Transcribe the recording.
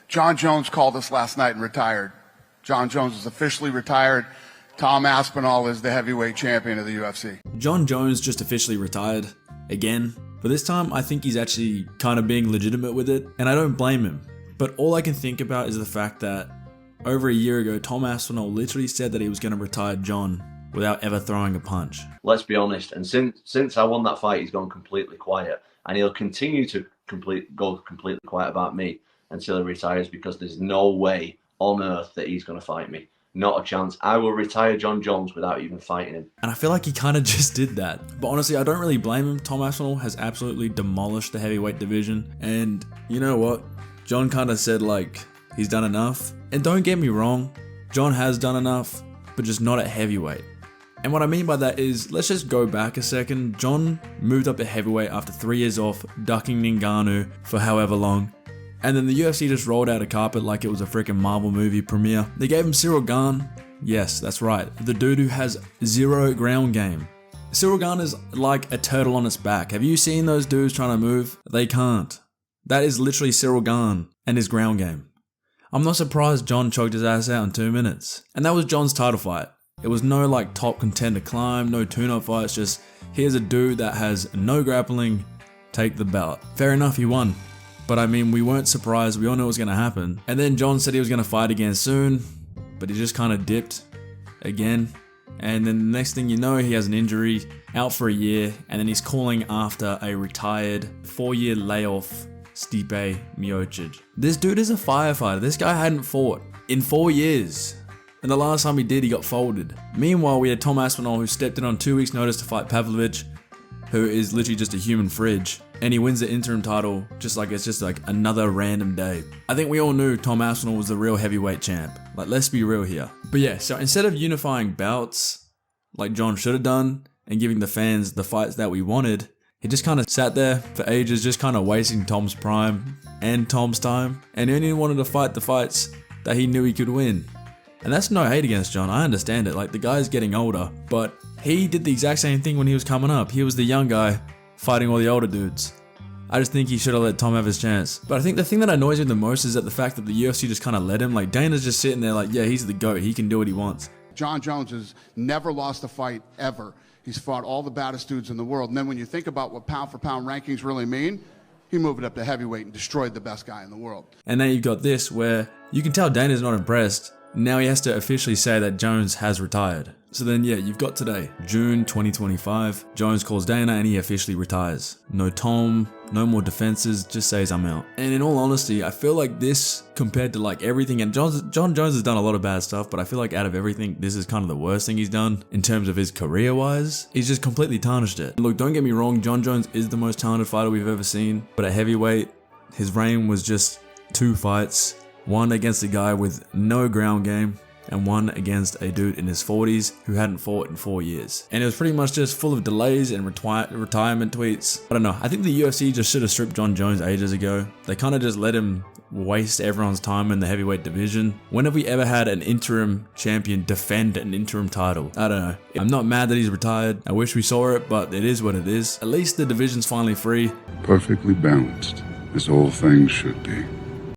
Jon Jones called us last night and retired. Jon Jones is officially retired. Tom Aspinall is the heavyweight champion of the UFC. Jon Jones just officially retired again. But this time, I think he's actually kind of being legitimate with it, and I don't blame him. But all I can think about is the fact that over a year ago, Tom Aspinall literally said that he was going to retire Jon without ever throwing a punch. Let's be honest, and since I won that fight, he's gone completely quiet, and he'll continue to go completely quiet about me until he retires, because there's no way on earth that he's going to fight me. Not a chance. I will retire Jon Jones without even fighting him. And I feel like he kind of just did that. But honestly, I don't really blame him. Tom Aspinall has absolutely demolished the heavyweight division. And you know what? Jon kind of said like he's done enough. And don't get me wrong, Jon has done enough, but just not at heavyweight. And what I mean by that is, let's just go back a second. Jon moved up to heavyweight after 3 years off, ducking Ngannou for however long. And then the UFC just rolled out a carpet like it was a freaking Marvel movie premiere. They gave him Cyril Gane. Yes, that's right. The dude who has zero ground game. Cyril Gane is like a turtle on its back. Have you seen those dudes trying to move? They can't. That is literally Cyril Gane and his ground game. I'm not surprised Jon choked his ass out in 2 minutes. And that was Jon's title fight. It was no like top contender climb, no tune-up fights, just here's a dude that has no grappling, take the belt. Fair enough, he won. But I mean, we weren't surprised, we all knew it was going to happen. And then Jon said he was going to fight again soon, but he just kind of dipped again. And then the next thing you know, he has an injury, out for a year, and then he's calling after a retired 4-year layoff Stipe Miocic. This dude is a firefighter. This guy hadn't fought in 4 years. And the last time he did, he got folded. Meanwhile, we had Tom Aspinall, who stepped in on 2 weeks' notice to fight Pavlovich, who is literally just a human fridge. And he wins the interim title just like it's just like another random day. I think we all knew Tom Aspinall was the real heavyweight champ. Like, let's be real here. But yeah, so instead of unifying bouts like Jon should have done and giving the fans the fights that we wanted, he just kind of sat there for ages, just kind of wasting Tom's prime and Tom's time. And he only wanted to fight the fights that he knew he could win. And that's no hate against Jon, I understand it. Like, the guy's getting older, but he did the exact same thing when he was coming up. He was the young guy fighting all the older dudes. I just think he should have let Tom have his chance. But I think the thing that annoys me the most is that the fact that the UFC just kind of let him. Like, Dana's just sitting there like, yeah, he's the GOAT. He can do what he wants. Jon Jones has never lost a fight ever. He's fought all the baddest dudes in the world. And then when you think about what pound for pound rankings really mean, he moved it up to heavyweight and destroyed the best guy in the world. And then you've got this where you can tell Dana's not impressed. Now he has to officially say that Jones has retired. So then yeah, you've got today, June 2025. Jones calls Dana and he officially retires. No Tom, no more defenses, just says I'm out. And in all honesty, I feel like this, compared to like everything, and Jon Jones has done a lot of bad stuff, but I feel like out of everything, this is kind of the worst thing he's done in terms of his career-wise. He's just completely tarnished it. Look, don't get me wrong, Jon Jones is the most talented fighter we've ever seen, but at heavyweight, his reign was just 2 fights. One against a guy with no ground game, and one against a dude in his 40s who hadn't fought in 4 years. And it was pretty much just full of delays and retirement tweets. I don't know, I think the UFC just should have stripped Jon Jones ages ago. They kind of just let him waste everyone's time in the heavyweight division. When have we ever had an interim champion defend an interim title? I don't know. I'm not mad that he's retired. I wish we saw it, but it is what it is. At least the division's finally free. Perfectly balanced, as all things should be.